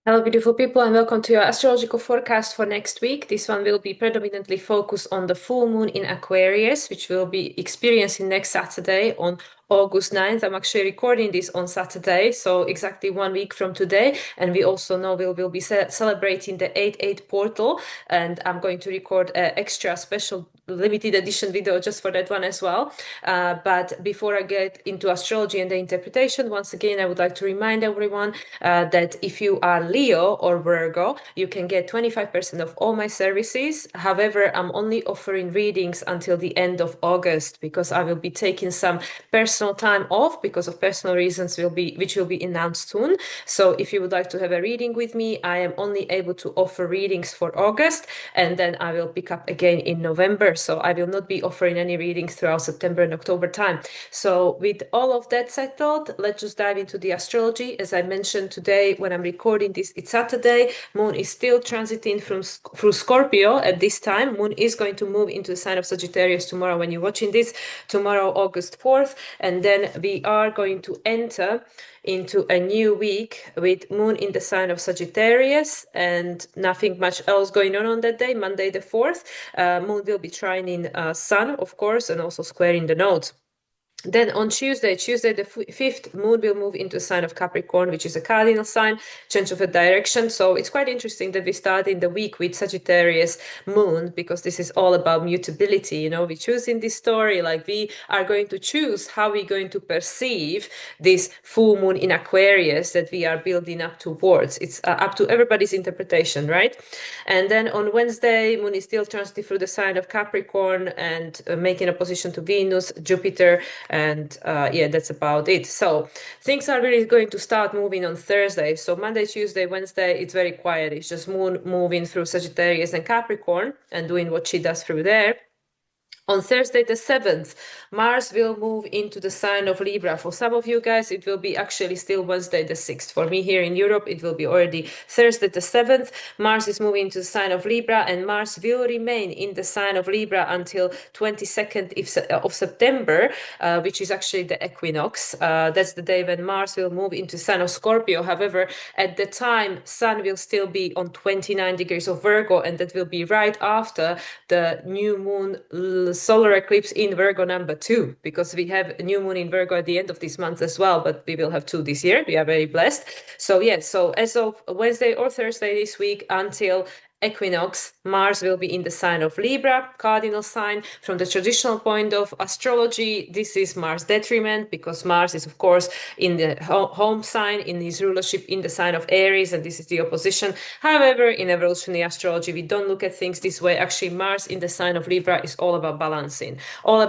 Hello, beautiful people, and welcome to your astrological forecast for next week. This one will be predominantly focused on the full moon in Aquarius, which we'll be experiencing next Saturday on August 9th. I'm actually recording this on Saturday, so exactly 1 week from today. And we also know we'll be celebrating the 8/8 portal, and I'm going to record an extra special limited edition video just for that one as well. But before I get into astrology and the interpretation, once again, I would like to remind everyone that if you are Leo or Virgo, you can get 25% of all my services. However, I'm only offering readings until the end of August because I will be taking some personal time off because of personal reasons which will be announced soon. So if you would like to have a reading with me, I am only able to offer readings for August, and then I will pick up again in November. So I will not be offering any readings throughout September and October time. So with all of that settled, let's just dive into the astrology. As I mentioned today, when I'm recording this, it's Saturday. Moon is still transiting through Scorpio at this time. Moon is going to move into the sign of Sagittarius tomorrow when you're watching this, tomorrow, August 4th. And then we are going to enter into a new week with Moon in the sign of Sagittarius and nothing much else going on that day, Monday the 4th. Moon will be trining Sun, of course, and also squaring the nodes. Then on Tuesday the 5th, Moon will move into a sign of Capricorn, which is a cardinal sign, change of a direction. So it's quite interesting that we start in the week with Sagittarius Moon, because this is all about mutability. You know, we choose in this story, like we are going to choose how we're going to perceive this full moon in Aquarius that we are building up towards. It's up to everybody's interpretation, right? And then on Wednesday, Moon is still transiting through the sign of Capricorn and making opposition to Venus, Jupiter, and yeah, that's about it. So things are really going to start moving on Thursday. So Monday, Tuesday, Wednesday, it's very quiet. It's just Moon moving through Sagittarius and Capricorn and doing what she does through there. On Thursday the 7th, Mars will move into the sign of Libra. For some of you guys, it will be actually still Wednesday the 6th. For me here in Europe, it will be already Thursday the 7th. Mars is moving into the sign of Libra, and Mars will remain in the sign of Libra until 22nd of September, which is actually the equinox. That's the day when Mars will move into the sign of Scorpio. However, at the time, Sun will still be on 29 degrees of Virgo, and that will be right after the new moon solar eclipse in Virgo number 2, because we have a new moon in Virgo at the end of this month as well, but we will have 2 this year. We are very blessed. So yeah, so as of Wednesday or Thursday this week until equinox, Mars will be in the sign of Libra, cardinal sign. From the traditional point of astrology, this is Mars detriment, because Mars is, of course, in the home sign, in his rulership in the sign of Aries, and this is the opposition. However, in evolutionary astrology, we don't look at things this way. Actually, Mars in the sign of Libra is all about balancing, all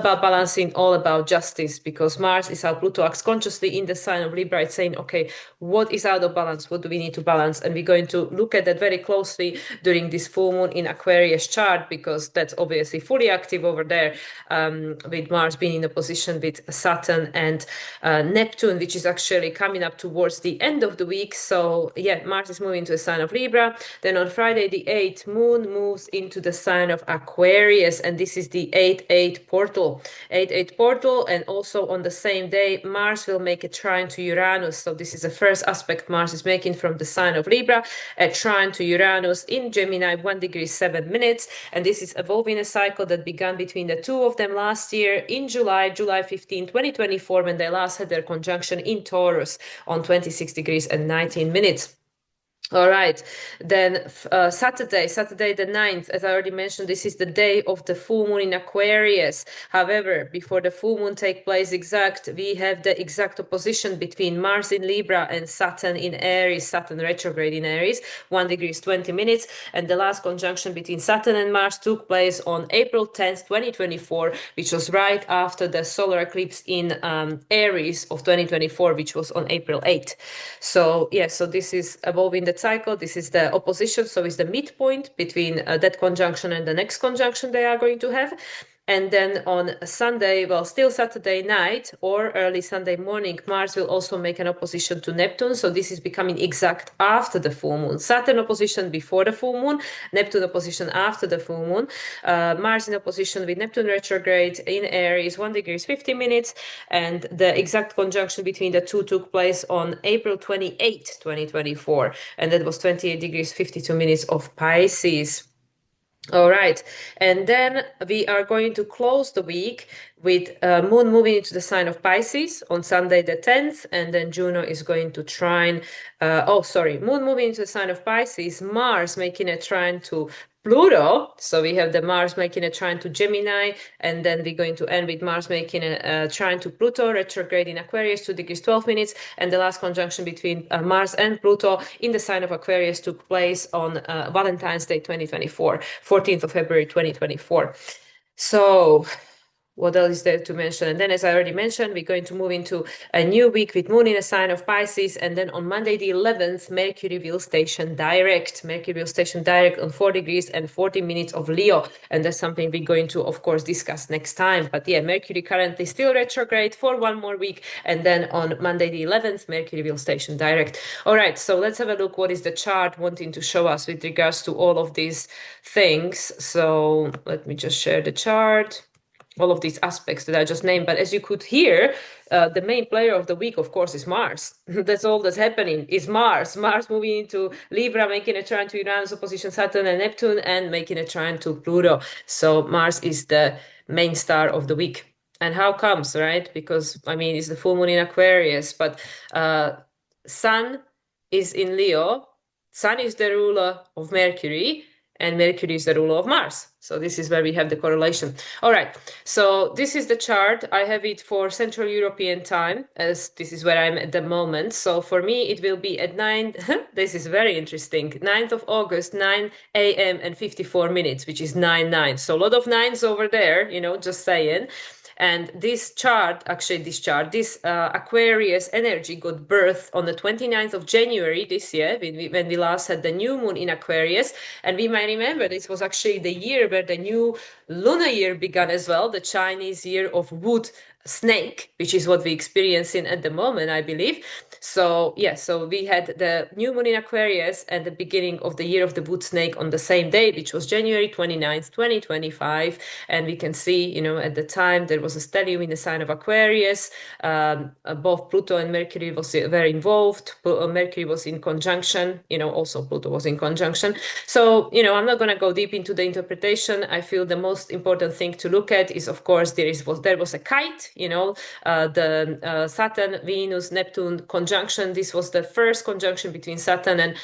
about justice, because Mars is how Pluto acts consciously in the sign of Libra. It's saying, okay, what is out of balance? What do we need to balance? And we're going to look at that very closely during this full moon in Aquarius chart, because that's obviously fully active over there, with Mars being in a position with Saturn and Neptune, which is actually coming up towards the end of the week. So yeah, Mars is moving to the sign of Libra. Then on Friday the 8th, Moon moves into the sign of Aquarius, and this is the 8/8 portal. 8/8 portal, and also on the same day, Mars will make a trine to Uranus. So this is the first aspect Mars is making from the sign of Libra, a trine to Uranus in Gemini, 1 degree 7 minutes. And this is evolving a cycle that began between the two of them last year in July 15, 2024, when they last had their conjunction in Taurus on 26 degrees and 19 minutes. All right, then Saturday the 9th, as I already mentioned, this is the day of the full moon in Aquarius. However, before the full moon takes place exact, we have the exact opposition between Mars in Libra and Saturn in Aries, Saturn retrograde in Aries, 1 degree 20 minutes. And the last conjunction between Saturn and Mars took place on April 10th, 2024, which was right after the solar eclipse in Aries of 2024, which was on April 8th. So yeah, so this is evolving the cycle. This is the opposition, so it's the midpoint between that conjunction and the next conjunction they are going to have. And then on Sunday, well, still Saturday night or early Sunday morning, Mars will also make an opposition to Neptune. So this is becoming exact after the full moon. Saturn opposition before the full moon, Neptune opposition after the full moon. Mars in opposition with Neptune retrograde in Aries, 1 degree 50 minutes. And the exact conjunction between the two took place on April 28, 2024. And that was 28 degrees 52 minutes of Pisces. All right, and then we are going to close the week with Moon moving into the sign of Pisces on Sunday the 10th, and then Juno is going to trine, Moon moving into the sign of Pisces, Mars making a trine to Pluto. So we have the Mars making a trine to Gemini, and then we're going to end with Mars making a trine to Pluto, retrograde in Aquarius, 2 degrees 12 minutes, and the last conjunction between Mars and Pluto in the sign of Aquarius took place on Valentine's Day 2024, 14th of February 2024. So what else is there to mention? And then, as I already mentioned, we're going to move into a new week with Moon in a sign of Pisces. And then on Monday, the 11th, Mercury will station direct. Mercury will station direct on 4 degrees and 40 minutes of Leo. And that's something we're going to, of course, discuss next time. But yeah, Mercury currently still retrograde for one more week. And then on Monday, the 11th, Mercury will station direct. All right, so let's have a look. What is the chart wanting to show us with regards to all of these things? So let me just share the chart. All of these aspects that I just named. But as you could hear, the main player of the week, of course, is Mars. That's all that's happening, is Mars. Mars moving into Libra, making a trine to Uranus, opposition Saturn and Neptune, and making a trine to Pluto. So Mars is the main star of the week. And how comes, right? Because, I mean, it's the full moon in Aquarius, but Sun is in Leo. Sun is the ruler of Mercury, and Mercury is the ruler of Mars. So this is where we have the correlation. All right, so this is the chart. I have it for Central European time, as this is where I'm at the moment. So for me, it will be at 9, this is very interesting, 9th of August, 9 a.m. and 54 minutes, which is 9-9. So a lot of nines over there, you know, just saying. And this Aquarius energy got birth on the 29th of January this year, when we last had the new moon in Aquarius. And we might remember this was actually the year where the new lunar year began as well, the Chinese year of wood snake, which is what we're experiencing at the moment, I believe. So yeah, so we had the new moon in Aquarius and the beginning of the year of the wood snake on the same day, which was January 29th, 2025. And we can see, you know, at the time there was a stellium in the sign of Aquarius. Both Pluto and Mercury were involved. Mercury was in conjunction, you know, also Pluto was in conjunction. So, you know, I'm not going to go deep into the interpretation. I feel the most important thing to look at is, of course, there was a kite, you know, the Saturn, Venus, Neptune conjunction. This was the first conjunction between Saturn and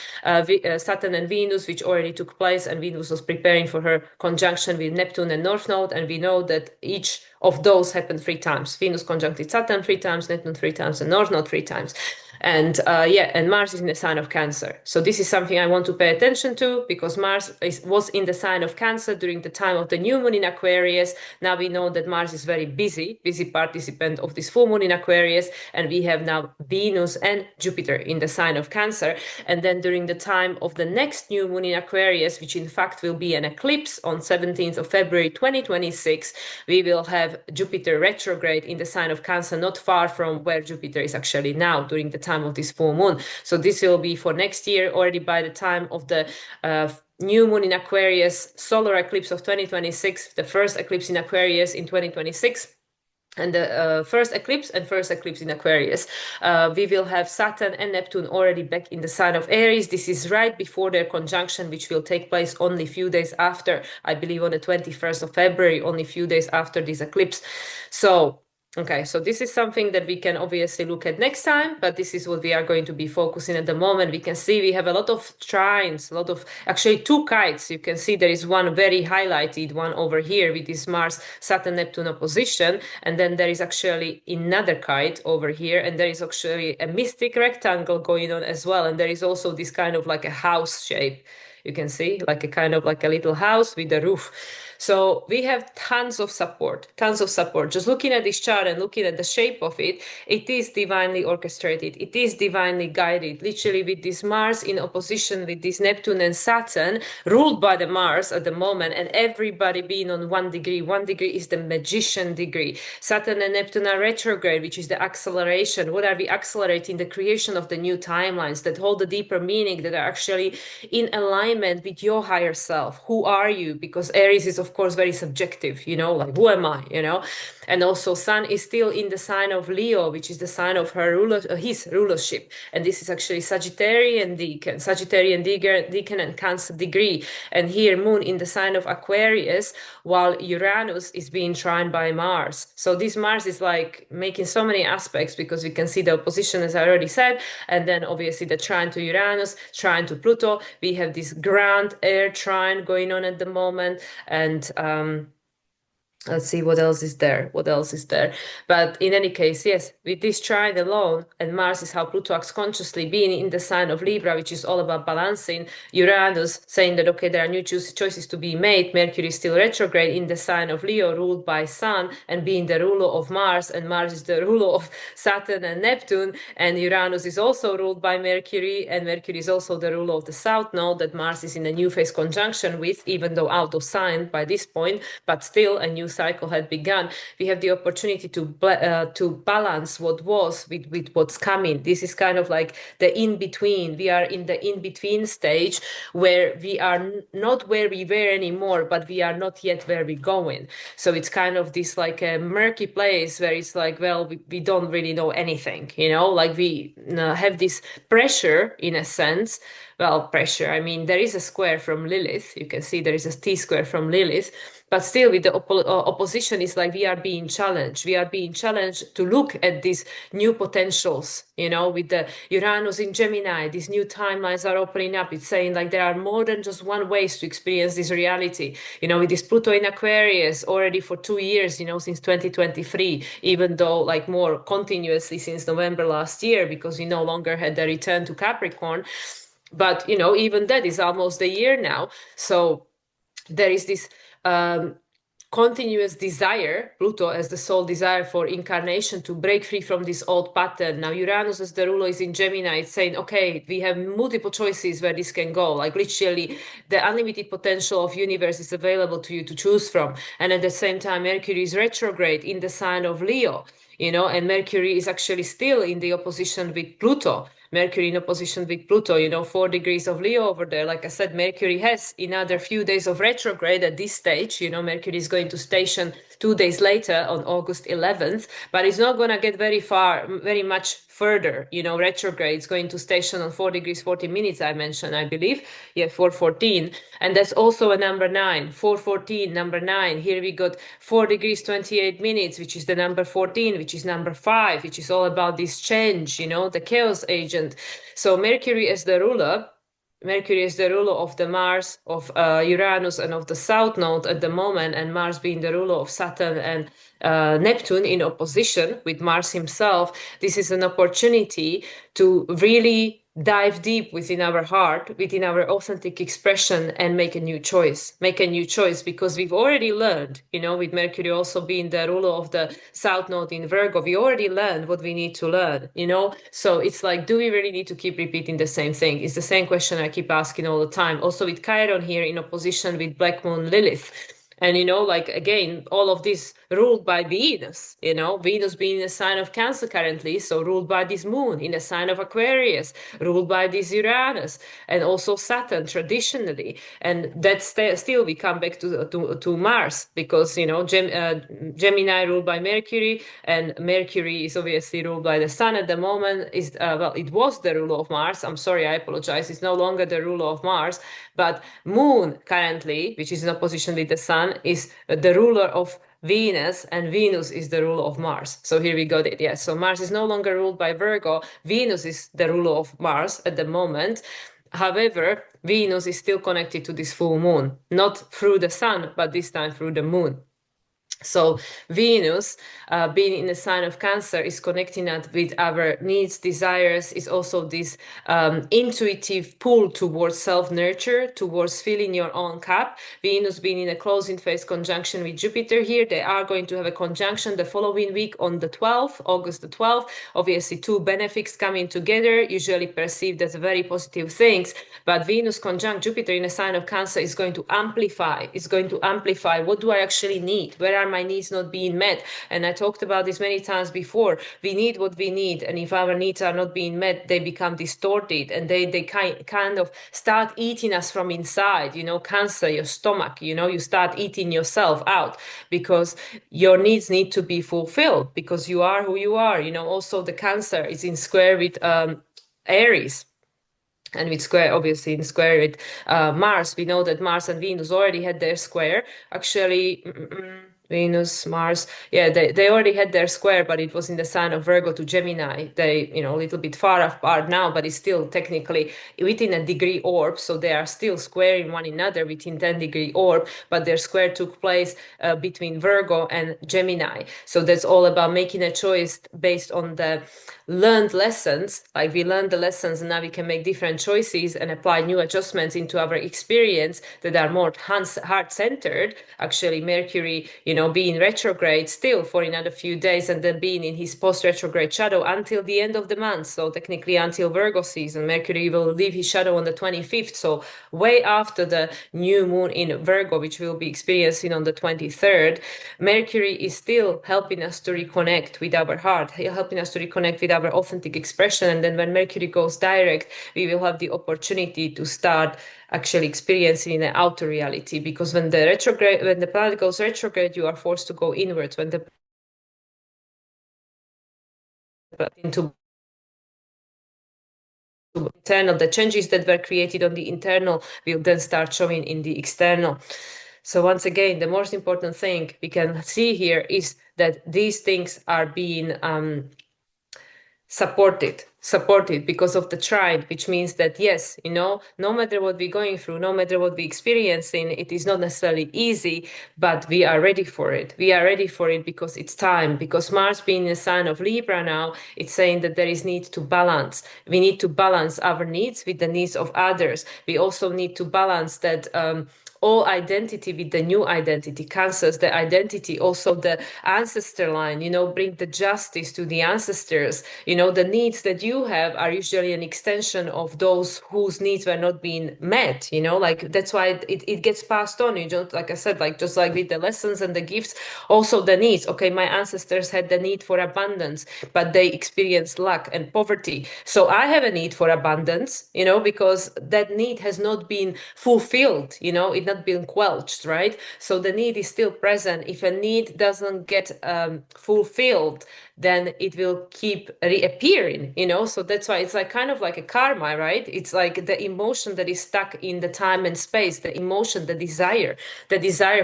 Venus, which already took place, and Venus was preparing for her conjunction with Neptune and North Node. And we know that each of those happened 3 times. Venus conjuncted Saturn 3 times, Neptune 3 times, and North Node 3 times. And and Mars is in the sign of Cancer. So this is something I want to pay attention to, because Mars was in the sign of Cancer during the time of the new moon in Aquarius. Now we know that Mars is very busy participant of this full moon in Aquarius, and we have now Venus and Jupiter in the sign of Cancer. And then during the time of the next new moon in Aquarius, which in fact will be an eclipse on 17th of February 2026, we will have Jupiter retrograde in the sign of Cancer, not far from where Jupiter is actually now during the time of this full moon. So this will be for next year, already by the time of the new moon in Aquarius solar eclipse of 2026, the first eclipse in Aquarius in 2026. And the first eclipse in Aquarius, we will have Saturn and Neptune already back in the sign of Aries. This is right before their conjunction, which will take place only a few days after, I believe on the 21st of February, only a few days after this eclipse. So, okay, so this is something that we can obviously look at next time, but this is what we are going to be focusing at the moment. We can see we have a lot of trines, actually 2 kites. You can see there is one very highlighted one over here with this Mars, Saturn, Neptune opposition. And then there is actually another kite over here. And there is actually a mystic rectangle going on as well. And there is also this kind of like a house shape, You can see like a kind of like a little house with a roof. So we have tons of support, tons of support. Just looking at this chart and looking at the shape of it, it is divinely orchestrated. It is divinely guided. Literally with this Mars in opposition with this Neptune and Saturn, ruled by the Mars at the moment, and everybody being on 1 degree. 1 degree is the magician degree. Saturn and Neptune are retrograde, which is the acceleration. What are we accelerating? The creation of the new timelines that hold a deeper meaning, that are actually in alignment with your higher self. Who are you? Because Aries is, of course, very subjective, you know, like who am I, you know? And also Sun is still in the sign of Leo, which is the sign of her his rulership. And this is actually Sagittarian decan and Cancer degree. And here Moon in the sign of Aquarius, while Uranus is being trined by Mars. So this Mars is like making so many aspects, because we can see the opposition, as I already said, and then obviously the trine to Uranus, trine to Pluto. We have this grand air trine going on at the moment, and let's see what else is there. But in any case, yes, with this trine alone, and Mars is how Pluto acts consciously, being in the sign of Libra, which is all about balancing. Uranus saying that, okay, there are new choices to be made. Mercury is still retrograde in the sign of Leo, ruled by Sun, and being the ruler of Mars, and Mars is the ruler of Saturn and Neptune, and Uranus is also ruled by Mercury, and Mercury is also the ruler of the South Node that Mars is in a new phase conjunction with, even though out of sign by this point, but still a new cycle had begun. We have the opportunity to balance what was with what's coming. This is kind of like the in-between. We are in the in-between stage where we are not where we were anymore, but we are not yet where we're going. So it's kind of this like a murky place where it's like, well, we don't really know anything, you know, like we have this pressure in a sense. Well, pressure, I mean, there is a square from Lilith. You can see there is a T-square from Lilith, but still with the opposition, is like we are being challenged. We are being challenged to look at these new potentials, you know, with the Uranus in Gemini, these new timelines are opening up. It's saying like there are more than just one ways to experience this reality. You know, with this Pluto in Aquarius already for 2 years, you know, since 2023, even though like more continuously since November last year, because we no longer had the return to Capricorn. But, you know, even that is almost a year now. So there is this continuous desire, Pluto as the sole desire for incarnation, to break free from this old pattern. Now, Uranus as the ruler is in Gemini. It's saying, okay, we have multiple choices where this can go. Like literally, the unlimited potential of universe is available to you to choose from. And at the same time, Mercury is retrograde in the sign of Leo, you know, and Mercury is actually still in the opposition with Pluto. Mercury in opposition with Pluto, you know, 4 degrees of Leo over there. Like I said, Mercury has another few days of retrograde at this stage. You know, Mercury is going to station 2 days later on August 11th, but it's not going to get very much further. You know, retrograde is going to station on 4 degrees, 40 minutes, I mentioned, I believe. Yeah, 414. And that's also a number 9, 414, number 9. Here we got 4 degrees, 28 minutes, which is the number 14, which is number 5, which is all about this change, you know, the chaos agent. So Mercury as the ruler. Mercury is the ruler of the Mars, of Uranus, and of the South Node at the moment, and Mars being the ruler of Saturn and Neptune in opposition with Mars himself. This is an opportunity to really dive deep within our heart, within our authentic expression, and make a new choice. Make a new choice, because we've already learned, you know, with Mercury also being the ruler of the South Node in Virgo, we already learned what we need to learn, you know. So it's like, do we really need to keep repeating the same thing? It's the same question I keep asking all the time. Also with Chiron here in opposition with Black Moon Lilith. And, you know, like, again, all of this ruled by Venus, you know, Venus being a sign of Cancer currently, so ruled by this moon in a sign of Aquarius, ruled by this Uranus, and also Saturn traditionally. And that's still we come back to Mars, because, you know, Gemini ruled by Mercury, and Mercury is obviously ruled by the Sun at the moment. Well, it was the ruler of Mars. I'm sorry, I apologize. It's no longer the ruler of Mars, but Moon currently, which is in opposition with the Sun, is the ruler of Venus, and Venus is the ruler of Mars. So here we got it. Yes. So Mars is no longer ruled by Virgo. Venus is the ruler of Mars at the moment. However, Venus is still connected to this full moon, not through the sun, but this time through the moon. So Venus, being in the sign of Cancer, is connecting us with our needs, desires, is also this intuitive pull towards self-nurture, towards filling your own cup. Venus being in a closing phase conjunction with Jupiter here, they are going to have a conjunction the following week on the 12th, August the 12th. Obviously, two benefics coming together, usually perceived as very positive things, but Venus conjunct Jupiter in a sign of Cancer is going to amplify, what do I actually need? Where are my needs not being met? And I talked about this many times before. We need what we need, and if our needs are not being met, they become distorted, and they kind of start eating us from inside. Cancer, your stomach. You start eating yourself out because your needs need to be fulfilled because you are who you are. Also the Cancer is in square with Aries. And with square, obviously in square with Mars. We know that Mars and Venus already had their square. Actually, Venus, Mars, yeah, they already had their square, but it was in the sign of Virgo to Gemini. They, a little bit far apart now, but it's still technically within a degree orb. So they are still squaring one another within 10-degree orb, but their square took place between Virgo and Gemini. So that's all about making a choice based on the learned lessons. Like we learned the lessons and now we can make different choices and apply new adjustments into our experience that are more heart-centered. Actually, Mercury, being retrograde still for another few days and then being in his post-retrograde shadow until the end of the month. So technically until Virgo season. Mercury will leave his shadow on the 25th. So way after the new moon in Virgo, which we'll be experiencing on the 23rd. Mercury is still helping us to reconnect with our heart, helping us to reconnect with our authentic expression. And then when Mercury goes direct, we will have the opportunity to start actually experiencing an outer reality, because when the planet goes retrograde, you are forced to go inwards. When the into internal, the changes that were created on the internal will then start showing in the external. So once again, the most important thing we can see here is that these things are being supported because of the trine, which means that yes, no matter what we're going through, no matter what we're experiencing, it is not necessarily easy, but we are ready for it. We are ready for it because it's time. Because Mars being a sign of Libra now, it's saying that there is need to balance. We need to balance our needs with the needs of others. We also need to balance that all identity with the new identity, Cancers, the identity, also the ancestor line, bring the justice to the ancestors. The needs that you have are usually an extension of those whose needs were not being met, like that's why it gets passed on. Like I said, like just like with the lessons and the gifts, also the needs. Okay, my ancestors had the need for abundance, but they experienced lack and poverty. So I have a need for abundance, because that need has not been fulfilled, it not been quenched, right? So the need is still present. If a need doesn't get fulfilled, then it will keep reappearing, so that's why it's like kind of like a karma, right? It's like the emotion that is stuck in the time and space, the emotion, the desire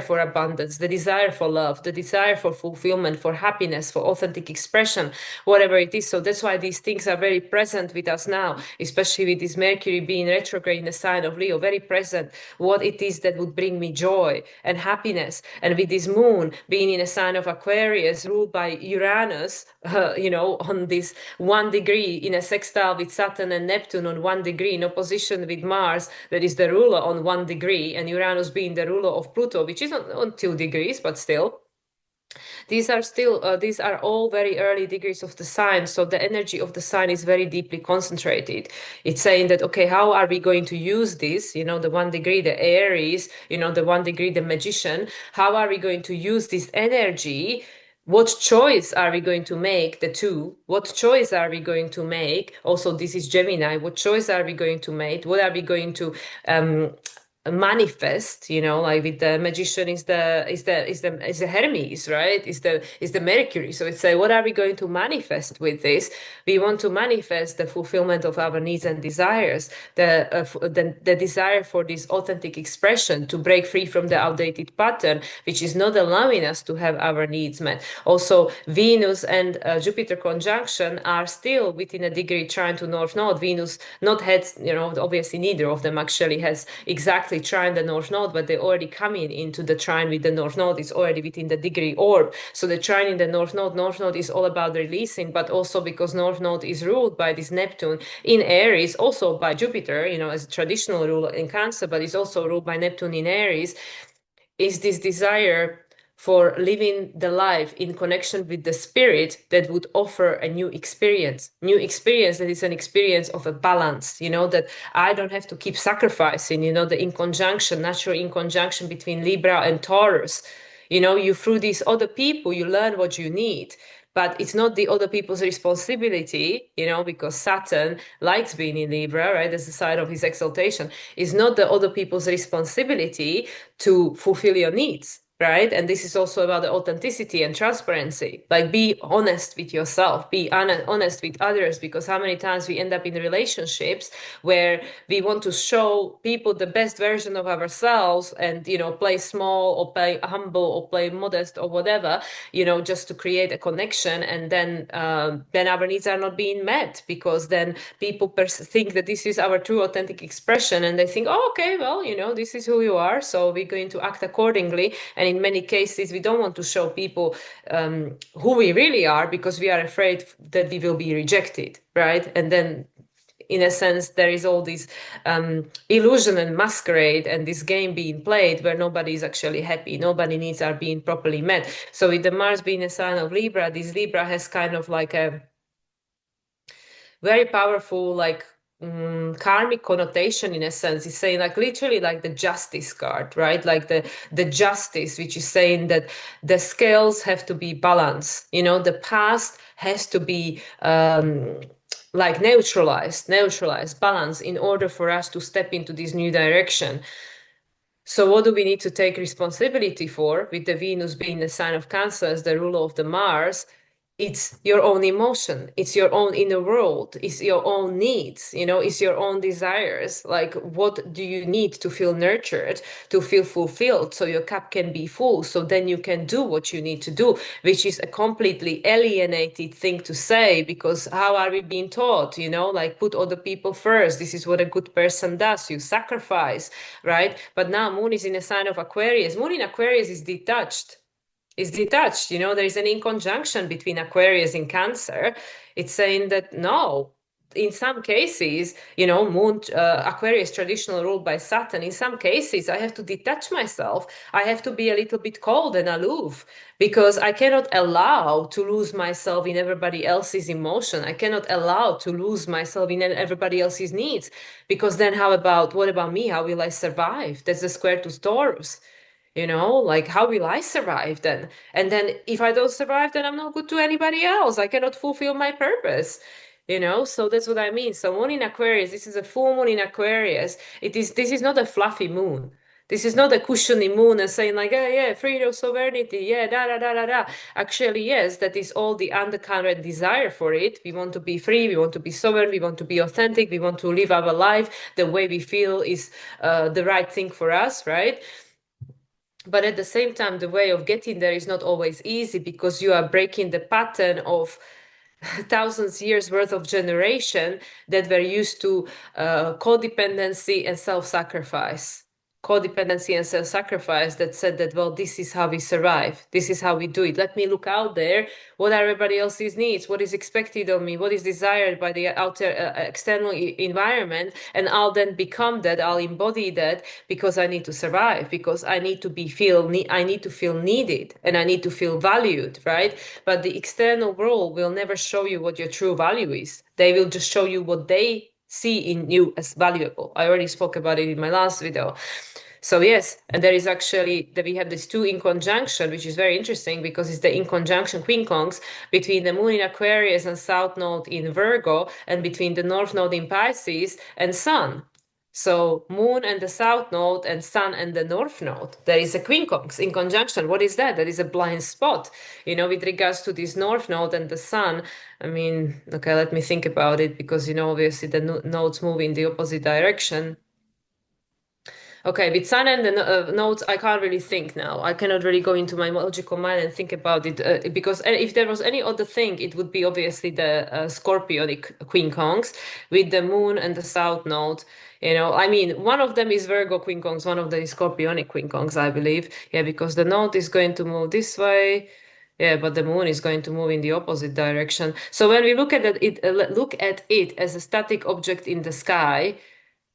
for abundance, the desire for love, the desire for fulfillment, for happiness, for authentic expression, whatever it is. So that's why these things are very present with us now, especially with this Mercury being retrograde in the sign of Leo, very present. What it is that would bring me joy and happiness. And with this moon being in a sign of Aquarius, ruled by Uranus, on this 1 degree in a sextile with Saturn and Neptune on 1 degree, in opposition with Mars, that is the ruler on 1 degree, and Uranus being the ruler of Pluto, which is on 2 degrees, but still. These are all very early degrees of the sign. So the energy of the sign is very deeply concentrated. It's saying that, okay, how are we going to use this? The 1 degree, the Aries, the 1 degree, the Magician. How are we going to use this energy? What choice are we going to make? The two. What choice are we going to make? Also, this is Gemini. What choice are we going to make? What are we going to manifest? Like with the Magician is the Hermes, right? Is the Mercury. So it's what are we going to manifest with this? We want to manifest the fulfillment of our needs and desires, the desire for this authentic expression, to break free from the outdated pattern, which is not allowing us to have our needs met. Also, Venus and Jupiter conjunction are still within a degree trine to North Node. Venus not had, obviously neither of them actually has exact exactly trine the North Node, but they already come into the trine with the North Node. It's already within the degree orb. So the trine in the North Node is all about releasing, but also because North Node is ruled by this Neptune in Aries, also by Jupiter, as a traditional ruler in Cancer, but it's also ruled by Neptune in Aries, is this desire for living the life in connection with the spirit that would offer a new experience that is an experience of a balance, that I don't have to keep sacrificing, the natural in conjunction between Libra and Taurus. You through these other people, you learn what you need. But it's not the other people's responsibility, because Saturn likes being in Libra, right? That's the side of his exaltation. It's not the other people's responsibility to fulfill your needs, right? And this is also about the authenticity and transparency. Like, be honest with yourself, be honest with others, because how many times we end up in relationships where we want to show people the best version of ourselves and, play small or play humble or play modest or whatever, just to create a connection. And then our needs are not being met, because then people think that this is our true authentic expression, and they think, oh, okay, well, this is who you are, so we're going to act accordingly. And in many cases, we don't want to show people who we really are, because we are afraid that we will be rejected, right? And then in a sense, there is all this illusion and masquerade and this game being played where nobody is actually happy. Nobody needs are being properly met. So with the Mars being a sign of Libra, this Libra has kind of like a very powerful, like, karmic connotation, in a sense. It's saying, like, literally like the justice card, right? Like the justice, which is saying that the scales have to be balanced. The past has to be like neutralized, balance, in order for us to step into this new direction. So what do we need to take responsibility for, with the Venus being the sign of Cancer as the ruler of the Mars? It's your own emotion, it's your own inner world, it's your own needs, it's your own desires. Like, what do you need to feel nurtured, to feel fulfilled, so your cup can be full, so then you can do what you need to do, which is a completely alienated thing to say, because how are we being taught, like, put other people first, this is what a good person does, you sacrifice, right? But now Moon is in a sign of Aquarius. Moon in Aquarius is detached. There is an inconjunction between Aquarius and Cancer. It's saying that no, in some cases, Moon, Aquarius traditional ruled by Saturn, in some cases I have to detach myself. I have to be a little bit cold and aloof, because I cannot allow to lose myself in everybody else's emotion. I cannot allow to lose myself in everybody else's needs, because then what about me? How will I survive? That's the square to Taurus. Like, how will I survive then? And then if I don't survive, then I'm not good to anybody else. I cannot fulfill my purpose. So that's what I mean. So Moon in Aquarius, this is a full moon in Aquarius. This is not a fluffy moon. This is not a cushiony moon and saying, like, oh yeah, freedom, sovereignty, yeah, da da da da da. Actually, yes, that is all the undercurrent desire for it. We want to be free, we want to be sovereign, we want to be authentic, we want to live our life the way we feel is the right thing for us, right? But at the same time, the way of getting there is not always easy, because you are breaking the pattern of thousands years worth of generation that were used to codependency and self-sacrifice. Codependency and self-sacrifice that said that, well, this is how we survive. This is how we do it. Let me look out there. What are everybody else's needs? What is expected of me? What is desired by the outer external environment? And I'll then become that. I'll embody that, because I need to survive, because I need to I need to feel needed, and I need to feel valued, right? But the external world will never show you what your true value is. They will just show you what they see in you as valuable. I already spoke about it in my last video. So yes, and there is actually that we have these two in conjunction, which is very interesting, because it's the in conjunction quincunx between the Moon in Aquarius and South Node in Virgo, and between the North Node in Pisces and Sun. So Moon and the South Node and Sun and the North Node. There is a quincunx in conjunction. What is that? That is a blind spot. With regards to this North Node and the Sun, I mean, okay, let me think about it, because, obviously the nodes move in the opposite direction. Okay, with sun and the nodes, I can't really think now. I cannot really go into my logical mind and think about it because if there was any other thing, it would be obviously the Scorpionic quincunx with the moon and the south node. You know, I mean, one of them is Virgo quincunx, one of them is Scorpionic quincunx, I believe. Yeah, because the node is going to move this way. Yeah, but the moon is going to move in the opposite direction. So when we look at look at it as a static object in the sky,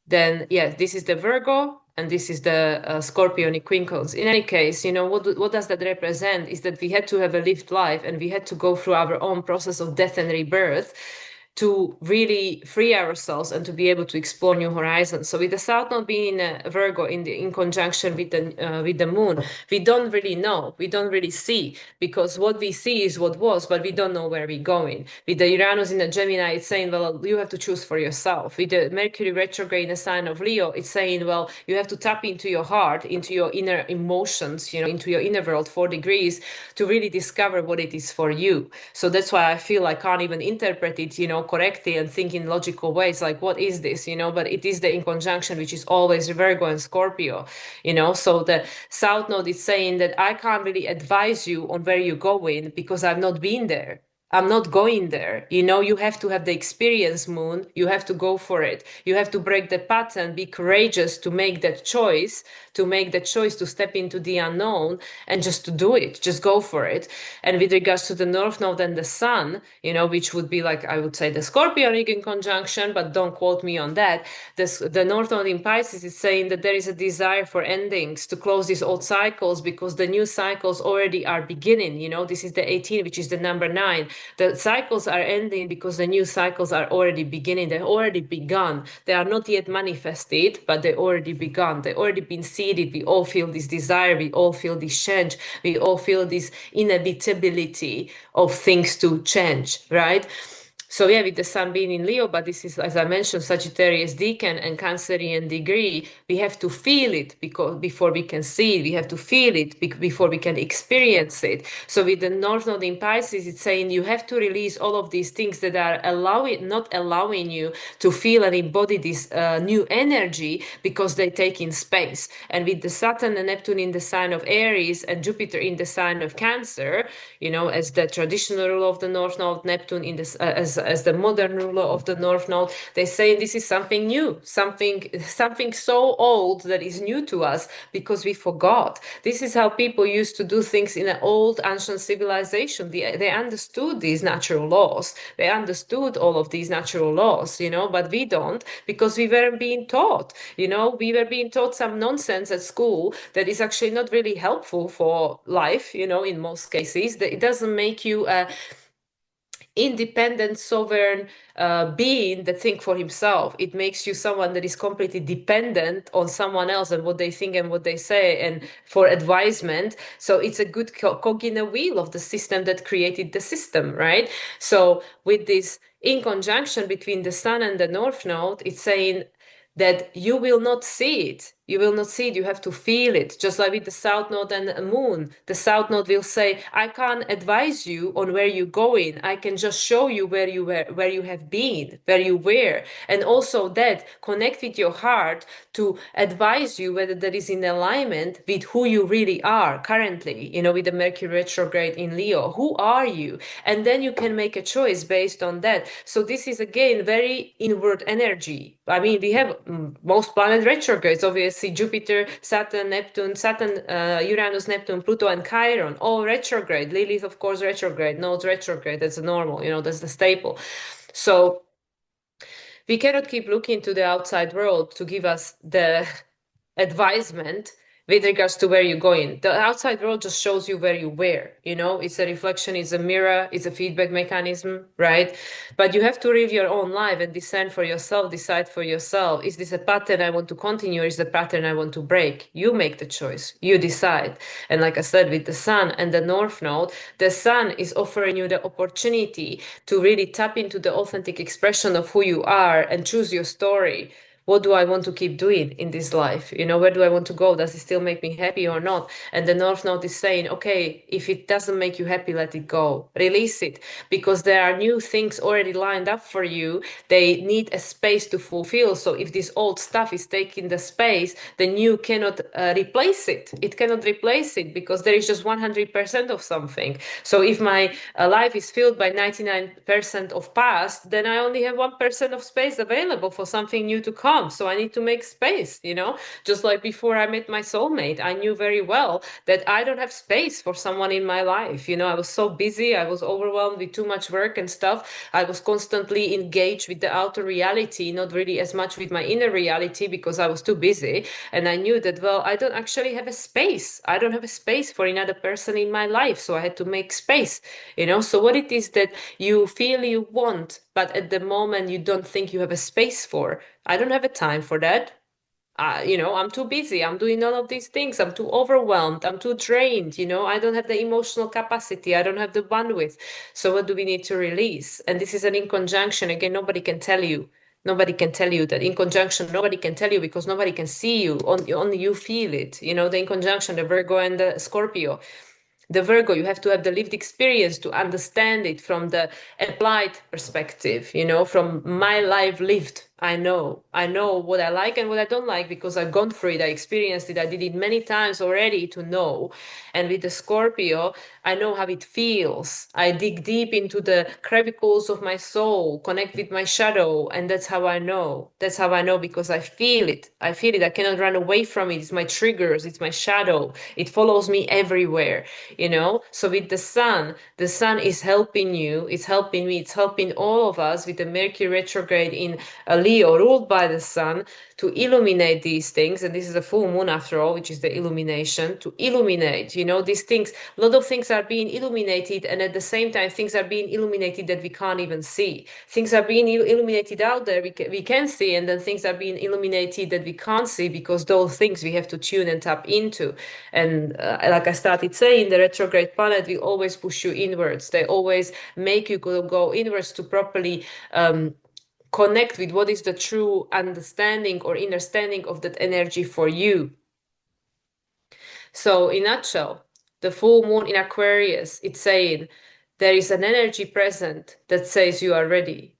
then yes, this is the Virgo and this is the Scorpionic quincunx. In any case, you know, what does that represent is that we had to have a lived life and we had to go through our own process of death and rebirth to really free ourselves and to be able to explore new horizons. So with the South Node being in Virgo in conjunction with the Moon, we don't really know, we don't really see, because what we see is what was, but we don't know where we're going. With the Uranus in the Gemini, it's saying, well, you have to choose for yourself. With the Mercury retrograde in the sign of Leo, it's saying, well, you have to tap into your heart, into your inner emotions, you know, into your inner world, 4 degrees, to really discover what it is for you. So that's why I feel I can't even interpret it, you know, correctly and think in logical ways like, what is this, you know? But it is the in conjunction, which is always Virgo and Scorpio, you know? So the South Node is saying that I can't really advise you on where you're going because I've not been there. I'm not going there. You know, you have to have the experience, Moon. You have to go for it. You have to break the pattern, be courageous to make that choice, to step into the unknown and just to do it, just go for it. And with regards to the North Node and the Sun, you know, which would be like, I would say the Scorpionic in conjunction, but don't quote me on that. The North Node in Pisces is saying that there is a desire for endings, to close these old cycles because the new cycles already are beginning. You know, this is the 18, which is the number 9. The cycles are ending because the new cycles are already beginning. They've already begun. They are not yet manifested, but they already begun. They've already been seeded. We all feel this desire. We all feel this change. We all feel this inevitability of things to change, right? So yeah, with the sun being in Leo, but this is, as I mentioned, Sagittarius decan and Cancerian degree, we have to feel it because before we can see it, we have to feel it before we can experience it. So with the North Node in Pisces, it's saying you have to release all of these things that are not allowing you to feel and embody this new energy because they take in space. And with the Saturn and Neptune in the sign of Aries and Jupiter in the sign of Cancer, you know, as the traditional ruler of the North Node, Neptune in this as the modern ruler of the North Node, they say this is something new, something so old that is new to us because we forgot. This is how people used to do things in an old ancient civilization. They understood these natural laws. They understood all of these natural laws, you know, but we don't because we weren't being taught. You know, we were being taught some nonsense at school that is actually not really helpful for life, you know, in most cases. It doesn't make you a independent, sovereign being that think for himself. It makes you someone that is completely dependent on someone else and what they think and what they say and for advisement. So it's a good cog in the wheel of the system that created the system, right? So with this in conjunction between the sun and the North Node, it's saying that you will not see it. You will not see it. You have to feel it. Just like with the South Node and the Moon. The South Node will say, I can't advise you on where you're going. I can just show you where you were, where you have been, where you were. And also that connect with your heart to advise you whether that is in alignment with who you really are currently, you know, with the Mercury retrograde in Leo. Who are you? And then you can make a choice based on that. So this is again very inward energy. I mean, we have most planet retrogrades, obviously Jupiter, Saturn, Neptune, Uranus, Neptune, Pluto, and Chiron, all retrograde. Lilith, of course, retrograde. Nodes retrograde. That's the normal, you know, that's the staple. So we cannot keep looking to the outside world to give us the advisement with regards to where you're going. The outside world just shows you where you were, you know, it's a reflection, it's a mirror, it's a feedback mechanism, right? But you have to live your own life and decide for yourself, is this a pattern I want to continue or is the pattern I want to break? You make the choice, you decide. And like I said, with the sun and the North Node, the sun is offering you the opportunity to really tap into the authentic expression of who you are and choose your story. what do I want to keep doing in this life? Where do I want to go? Does it still make me happy or not? And the North Node is saying, okay, if it doesn't make you happy, let it go, release it, because there are new things already lined up for you. They need a space to fulfill. So if this old stuff is taking the space, the new cannot replace it. It cannot replace it because there is just 100% of something. So if my life is filled by 99% of past, then I only have 1% of space available for something new to come. So I need to make space, just like before I met my soulmate, I knew very well that I don't have space for someone in my life. I was so busy, I was overwhelmed with too much work and stuff. I was constantly engaged with the outer reality, not really as much with my inner reality because I was too busy. And I knew that, well, I don't actually have a space. I don't have a space for another person in my life. So I had to make space, So what it is that you feel you want, but at the moment you don't think you have a space for, I don't have a time for that. I'm too busy. I'm doing all of these things. I'm too overwhelmed. I'm too drained. I don't have the emotional capacity. I don't have the bandwidth. So what do we need to release? And this is an in conjunction. Again, nobody can tell you. Nobody can tell you that in conjunction. Nobody can tell you because nobody can see you. Only you feel it. The in conjunction, the Virgo and the Scorpio. The Virgo, you have to have the lived experience to understand it from the applied perspective, from my life lived. I know what I like and what I don't like because I've gone through it. I experienced it. I did it many times already to know. And with the Scorpio, I know how it feels. I dig deep into the crevices of my soul, connect with my shadow. And that's how I know. That's how I know because I feel it. I feel it. I cannot run away from it. It's my triggers. It's my shadow. It follows me everywhere. So with the sun is helping you, it's helping me, it's helping all of us with the Mercury retrograde in Leo, ruled by the sun, to illuminate these things. And this is a full moon after all, which is the illumination, to illuminate, these things. A lot of things are being illuminated, and at the same time things are being illuminated that we can't even see. Things are being illuminated out there, we can see, and then things are being illuminated that we can't see because those things we have to tune and tap into. And like I started saying, the retrograde planet will always push you inwards. They always make you go inwards to properly connect with what is the true understanding or understanding of that energy for you. So in a nutshell, the full moon in Aquarius, it's saying there is an energy present that says you are ready.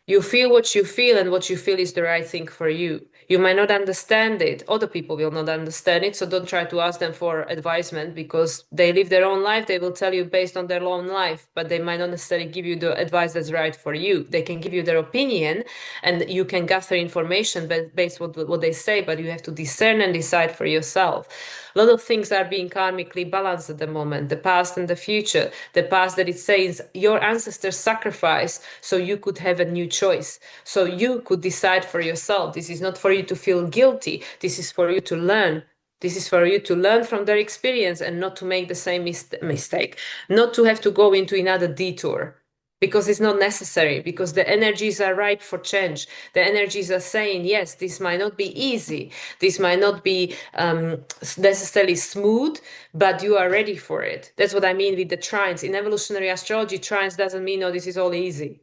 You feel what you feel, and what you feel is the right thing for you. You might not understand it. Other people will not understand it. So don't try to ask them for advisement because they live their own life. They will tell you based on their own life, but they might not necessarily give you the advice that's right for you. They can give you their opinion and you can gather information based on what they say, but you have to discern and decide for yourself. A lot of things are being karmically balanced at the moment, the past and the future. The past that it says your ancestors sacrificed so you could have a new choice. So you could decide for yourself. This is not for you to feel guilty. This is for you to learn. This is for you to learn from their experience and not to make the same mistake, not to have to go into another detour because it's not necessary, because the energies are ripe for change. The energies are saying, yes, this might not be easy. This might not be necessarily smooth, but you are ready for it. That's what I mean with the trines. In evolutionary astrology, trines doesn't mean, oh, this is all easy.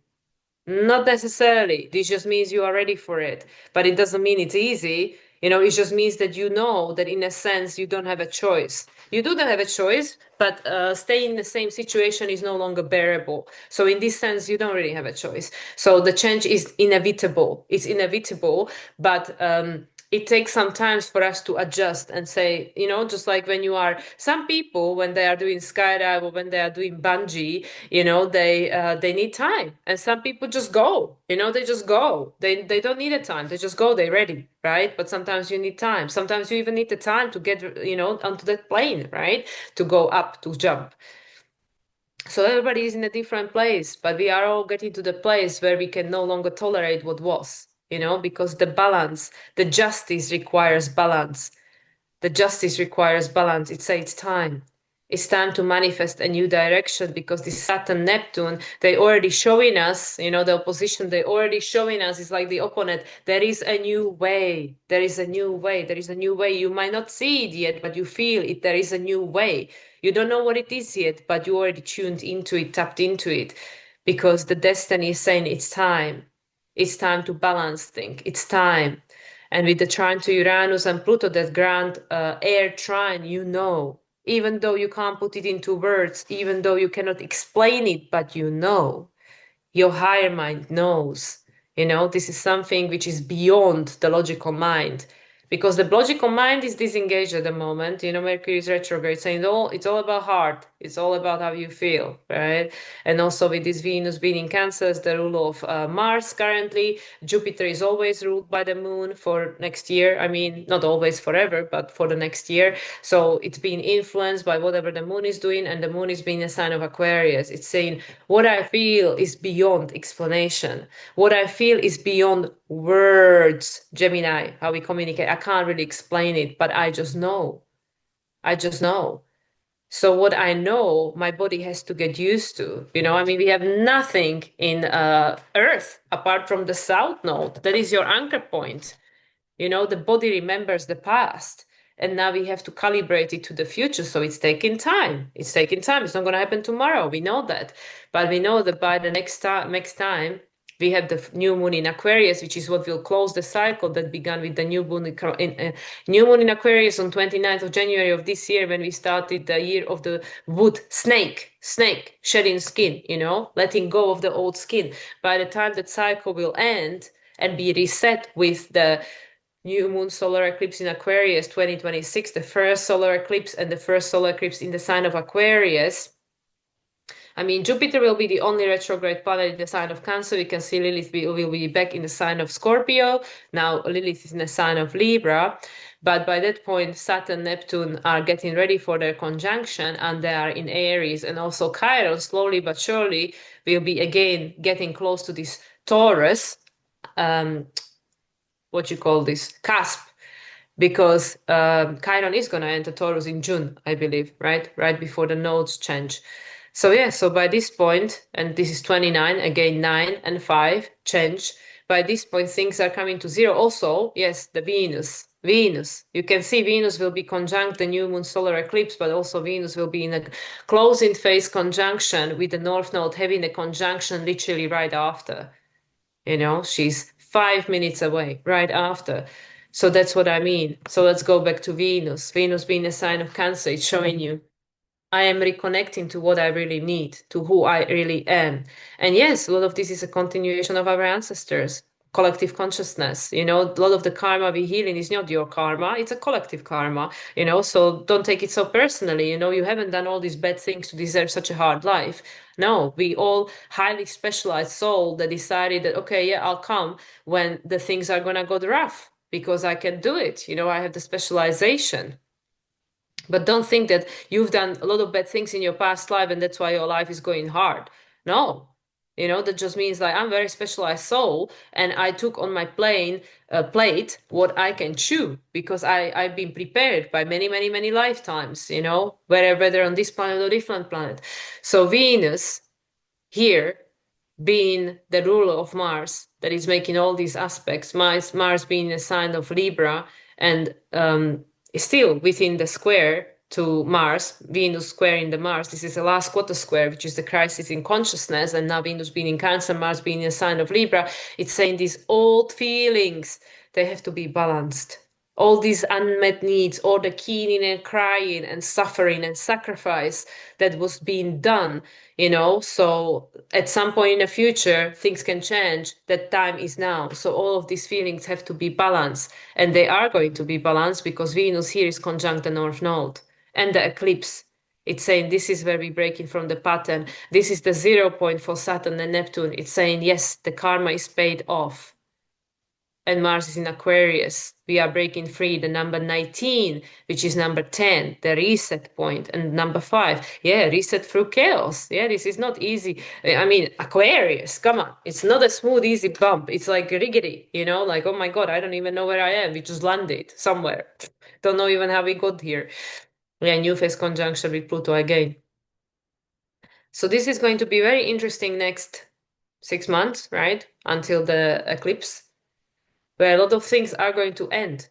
Not necessarily. This just means you are ready for it, but it doesn't mean it's easy. It just means that you know that in a sense you don't have a choice. You do not have a choice, but staying in the same situation is no longer bearable. So in this sense, you don't really have a choice. So the change is inevitable. It's inevitable, but it takes some time for us to adjust and say, just like when you are, some people, when they are doing skydive or when they are doing bungee, they need time. And some people just go, they just go. They don't need a time. They just go, they're ready, right? But sometimes you need time. Sometimes you even need the time to get, onto that plane, right? To go up, to jump. So everybody is in a different place, but we are all getting to the place where we can no longer tolerate what was, because the balance, the justice requires balance. The justice requires balance. It's time. It's time to manifest a new direction because the Saturn, Neptune, they already showing us, the opposition, they already showing us is like the opponent. There is a new way. There is a new way. There is a new way. You might not see it yet, but you feel it. There is a new way. You don't know what it is yet, but you already tuned into it, tapped into it because the destiny is saying it's time. It's time to balance things. It's time. And with the trine to Uranus and Pluto, that grand air trine, even though you can't put it into words, even though you cannot explain it, but your higher mind knows. This is something which is beyond the logical mind, because the logical mind is disengaged at the moment. Mercury is retrograde, saying it's all about heart, it's all about how you feel, right? And also with this Venus being in Cancer, the rule of Mars currently. Jupiter is always ruled by the moon for next year. I mean, not always forever, but for the next year. So it's being influenced by whatever the moon is doing, and the moon is being a sign of Aquarius. It's saying what I feel is beyond explanation. What I feel is beyond words. Gemini, how we communicate. I can't really explain it, but I just know. I just know. So what I know, my body has to get used to. We have nothing in Earth apart from the South Node. That is your anchor point. The body remembers the past, and now we have to calibrate it to the future. So it's taking time. It's not going to happen tomorrow. We know that, but we know that by the next time we have the new moon in Aquarius, which is what will close the cycle that began with the new moon in Aquarius on 29th of January of this year, when we started the year of the wood snake shedding skin, letting go of the old skin. By the time that cycle will end and be reset with the new moon solar eclipse in Aquarius 2026, the first solar eclipse and the first solar eclipse in the sign of Aquarius. Jupiter will be the only retrograde planet in the sign of Cancer. We can see Lilith will be back in the sign of Scorpio. Now Lilith is in the sign of Libra. But by that point, Saturn, Neptune are getting ready for their conjunction, and they are in Aries. And also Chiron, slowly but surely, will be again getting close to this Taurus, what you call this, cusp, because Chiron is going to enter Taurus in June, I believe, right before the nodes change. So by this point, and this is 29, again 9 and 5 change. By this point, things are coming to zero. Also, yes, the Venus. You can see Venus will be conjunct the new moon solar eclipse, but also Venus will be in a closing phase conjunction with the North Node, having a conjunction literally right after. She's 5 minutes away right after. So that's what I mean. So let's go back to Venus. Venus being a sign of Cancer, it's showing you I am reconnecting to what I really need, to who I really am. And yes, a lot of this is a continuation of our ancestors, collective consciousness. A lot of the karma we healing is not your karma, it's a collective karma, so don't take it so personally. You haven't done all these bad things to deserve such a hard life. No, we all highly specialized soul that decided that, okay, yeah, I'll come when the things are going to go rough because I can do it. I have the specialization. But don't think that you've done a lot of bad things in your past life and that's why your life is going hard. No. That just means like I'm a very specialized soul and I took on my plate what I can chew because I've been prepared by many, many, many lifetimes, whether on this planet or different planet. So Venus here being the ruler of Mars that is making all these aspects, Mars being a sign of Libra and still within the square to Mars, Venus squaring the Mars. This is the last quarter square, which is the crisis in consciousness. And now Venus being in Cancer, Mars being a sign of Libra, it's saying these old feelings, they have to be balanced. All these unmet needs, all the keening and crying and suffering and sacrifice that was being done, so at some point in the future, things can change. That time is now. So all of these feelings have to be balanced, and they are going to be balanced because Venus here is conjunct the North Node and the eclipse. It's saying this is where we're breaking from the pattern. This is the 0 point for Saturn and Neptune. It's saying, yes, the karma is paid off. And Mars is in Aquarius. We are breaking free. The number 19, which is number 10, the reset point, and number 5, reset through chaos. This is not easy. Aquarius, come on. It's not a smooth, easy bump. It's like riggedy, like, oh my God, I don't even know where I am. We just landed somewhere. Don't know even how we got here. New phase conjunction with Pluto again. So this is going to be very interesting next 6 months, right? Until the eclipse, where a lot of things are going to end.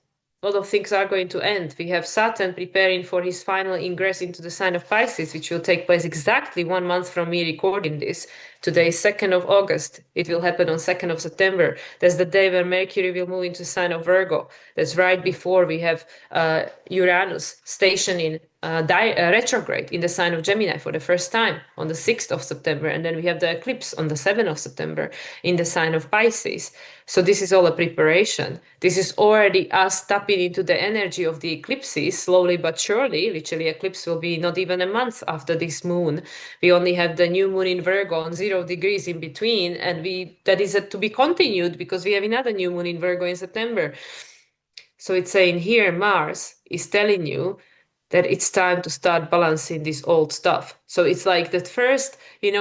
We have Saturn preparing for his final ingress into the sign of Pisces, which will take place exactly 1 month from me recording this, Today is 2nd of August. It will happen on 2nd of September. That's the day when Mercury will move into sign of Virgo. That's right before we have Uranus stationing retrograde in the sign of Gemini for the first time on the 6th of September. And then we have the eclipse on the 7th of September in the sign of Pisces. So this is all a preparation. This is already us tapping into the energy of the eclipses slowly but surely. Literally, eclipse will be not even a month after this moon. We only have the new moon in Virgo on 0 degrees in between, and that is to be continued because we have another new moon in Virgo in September. So it's saying here Mars is telling you that it's time to start balancing this old stuff. So it's like the first,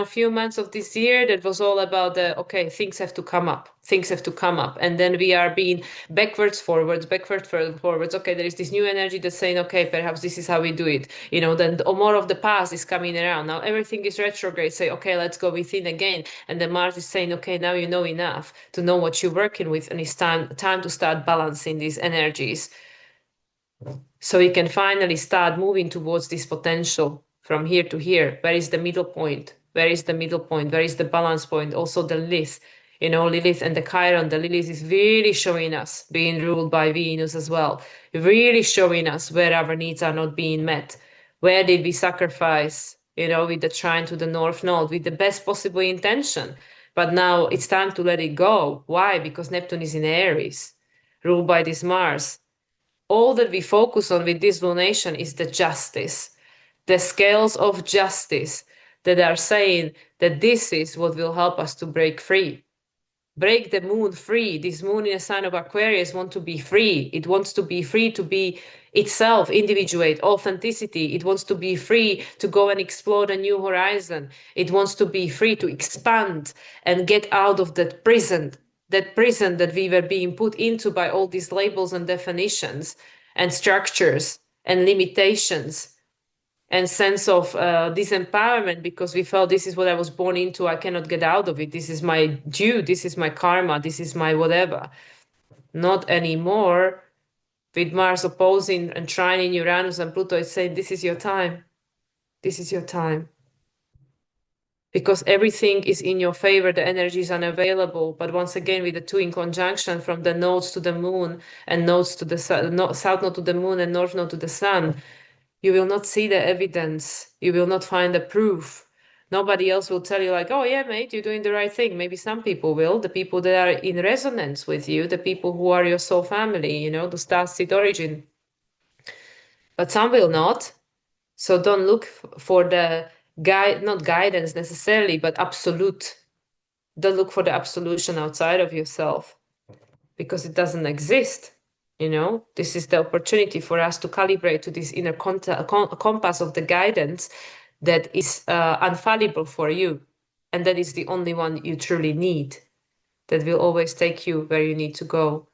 few months of this year that was all about okay, things have to come up. Things have to come up. And then we are being backwards, forwards, forwards. Okay, there is this new energy that's saying, okay, perhaps this is how we do it. Then more of the past is coming around. Now everything is retrograde. Say, okay, let's go within again. And then Mars is saying, okay, now you know enough to know what you're working with. And it's time to start balancing these energies. So we can finally start moving towards this potential from here to here. Where is the middle point? Where is the middle point? Where is the balance point? Also the Lilith, Lilith and the Chiron. The Lilith is really showing us being ruled by Venus as well. Really showing us where our needs are not being met. Where did we sacrifice, with the trine to the North Node with the best possible intention? But now it's time to let it go. Why? Because Neptune is in Aries, ruled by this Mars. All that we focus on with this lunation is the justice, the scales of justice that are saying that this is what will help us to break free. Break the moon free. This moon in a sign of Aquarius wants to be free. It wants to be free to be itself, individuate, authenticity. It wants to be free to go and explore a new horizon. It wants to be free to expand and get out of that prison that we were being put into by all these labels and definitions and structures and limitations and sense of disempowerment because we felt this is what I was born into. I cannot get out of it. This is my due. This is my karma. This is my whatever. Not anymore. With Mars opposing and trining Uranus and Pluto, it's saying this is your time. This is your time. Because everything is in your favor, the energy is unavailable. But once again, with the two in conjunction from the nodes to the moon and nodes to the south node to the moon and north node to the sun, you will not see the evidence. You will not find the proof. Nobody else will tell you like, oh yeah, mate, you're doing the right thing. Maybe some people will, the people that are in resonance with you, the people who are your soul family, the star seed origin. But some will not. So don't look for the not guidance necessarily, but absolute. Don't look for the absolution outside of yourself because it doesn't exist. This is the opportunity for us to calibrate to this inner compass of the guidance that is infallible for you. And that is the only one you truly need, that will always take you where you need to go.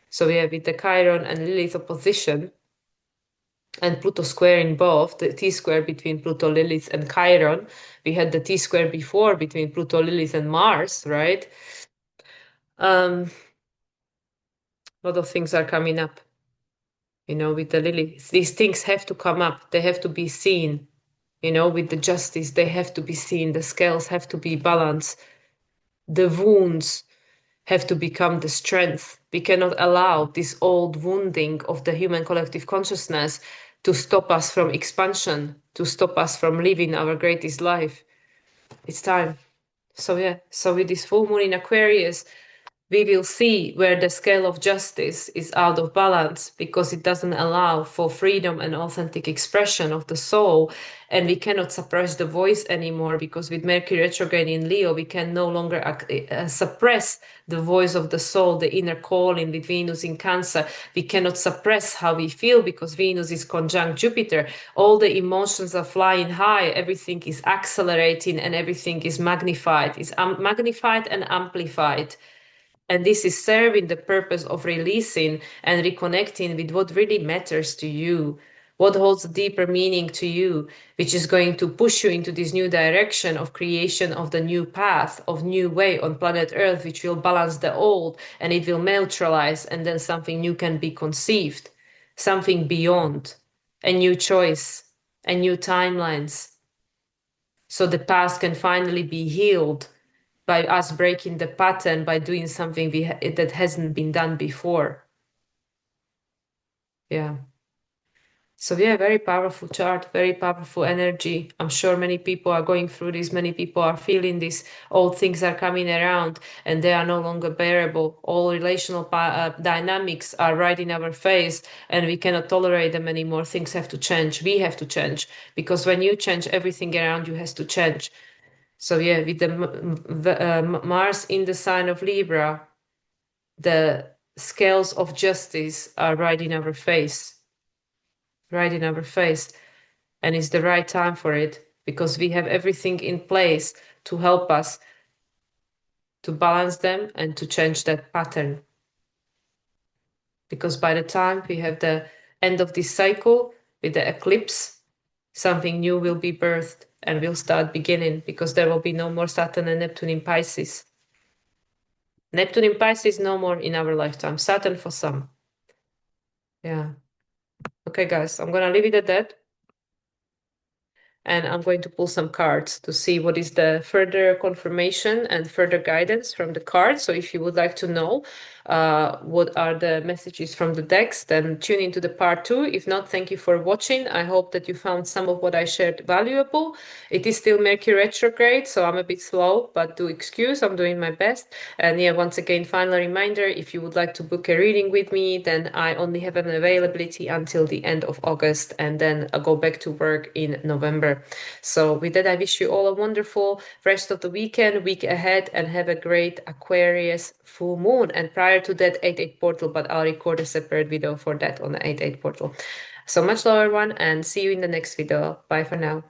So we have with the Chiron and Lilith opposition, and Pluto squaring both, the T-square between Pluto, Lilith, and Chiron. We had the T-square before between Pluto, Lilith, and Mars, right? A lot of things are coming up, with the Lilith. These things have to come up. They have to be seen, with the justice. They have to be seen. The scales have to be balanced. The wounds have to become the strength. We cannot allow this old wounding of the human collective consciousness to stop us from expansion, to stop us from living our greatest life. It's time. So with this full moon in Aquarius, we will see where the scale of justice is out of balance because it doesn't allow for freedom and authentic expression of the soul. And we cannot suppress the voice anymore because with Mercury retrograde in Leo, we can no longer suppress the voice of the soul, the inner calling with Venus in Cancer. We cannot suppress how we feel because Venus is conjunct Jupiter. All the emotions are flying high. Everything is accelerating and everything is magnified. It's magnified and amplified. And this is serving the purpose of releasing and reconnecting with what really matters to you, what holds a deeper meaning to you, which is going to push you into this new direction of creation of the new path, of new way on planet Earth, which will balance the old and it will neutralize, and then something new can be conceived, something beyond, a new choice, a new timelines. So the past can finally be healed by us breaking the pattern by doing something that hasn't been done before. Yeah. So yeah, very powerful chart, very powerful energy. I'm sure many people are going through this. Many people are feeling this. All things are coming around and they are no longer bearable. All relational dynamics are right in our face and we cannot tolerate them anymore. Things have to change. We have to change because when you change, everything around you has to change. So yeah, with the Mars in the sign of Libra, the scales of justice are right in our face, right in our face. And it's the right time for it because we have everything in place to help us to balance them and to change that pattern. Because by the time we have the end of this cycle with the eclipse, something new will be birthed and will start beginning because there will be no more Saturn and Neptune in Pisces. Neptune in Pisces no more in our lifetime. Saturn for some. Yeah. Okay, guys, I'm gonna leave it at that. And I'm going to pull some cards to see what is the further confirmation and further guidance from the cards. So if you would like to know what are the messages from the decks, then tune into the part 2. If not, thank you for watching. I hope that you found some of what I shared valuable. It is still Mercury retrograde, so I'm a bit slow, but do excuse, I'm doing my best. And yeah, once again, final reminder, if you would like to book a reading with me, then I only have an availability until the end of August, and then I'll go back to work in November. So with that, I wish you all a wonderful rest of the week ahead, and have a great Aquarius full moon. And prior to that, 8/8 portal, but I'll record a separate video for that on the 8/8 portal. So much love, everyone, and see you in the next video. Bye for now.